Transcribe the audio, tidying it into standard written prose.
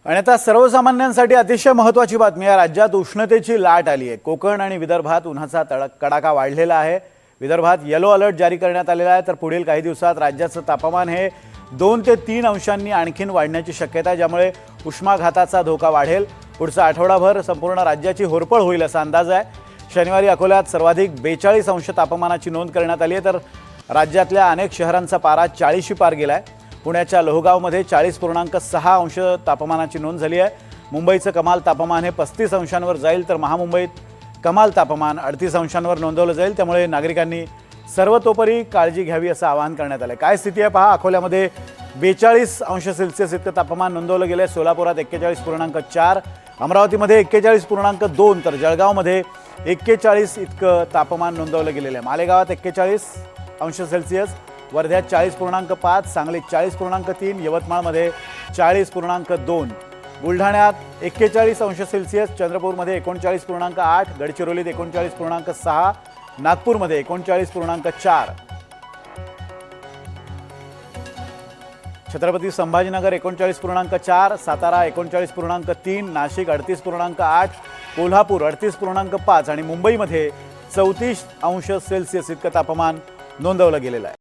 आणि आता सर्वसामान्यांसाठी अतिशय महत्त्वाची बातमी आहे। राज्यात उष्णतेची लाट आली आहे। कोकण आणि विदर्भात उन्हाचा कडाका वाढलेला आहे। विदर्भात येलो अलर्ट जारी करण्यात आलेला आहे। तर पुढील काही दिवसात राज्याचं तापमान हे 2 ते 3 अंशांनी आणखीन वाढण्याची शक्यता आहे, ज्यामुळे उष्माघाताचा धोका वाढेल। पुढचा आठवडाभर संपूर्ण राज्याची होरपळ होईल असा अंदाज आहे। शनिवारी अकोल्यात सर्वाधिक 42 अंश तापमानाची नोंद करण्यात आली आहे। तर राज्यातल्या अनेक शहरांचा पारा 40शी पार गेलाय। पुण्याच्या लोहगावमध्ये 40.6 अंश तापमानाची नोंद झाली आहे। मुंबईचं कमाल तापमान हे 35 अंशांवर जाईल, तर महामुंबईत कमाल तापमान 38 अंशांवर नोंदवलं जाईल। त्यामुळे नागरिकांनी सर्वतोपरी काळजी घ्यावी असं आवाहन करण्यात आलं। काय स्थिती आहे पहा। अकोल्यामध्ये 42 अंश सेल्सिअस इतकं तापमान नोंदवलं गेलं आहे। सोलापुरात 41.4, अमरावतीमध्ये 41.2, तर जळगावमध्ये 41 इतकं तापमान नोंदवलं गेलेलं आहे। मालेगावात 41 अंश सेल्सिअस, वर्ध्यात 40.5, सांगलीत 40.3, यवतमाळमध्ये 40.2, बुलढाण्यात 41 अंश सेल्सिअस, चंद्रपूरमध्ये 39.8, गडचिरोलीत 39.6, नागपूरमध्ये 39.4, छत्रपती संभाजीनगर 39.4, सातारा 39.3, नाशिक 38.8, कोल्हापूर 38.5 आणि मुंबईमध्ये 34 अंश सेल्सिअस इतकं तापमान नोंदवलं गेलेलं आहे।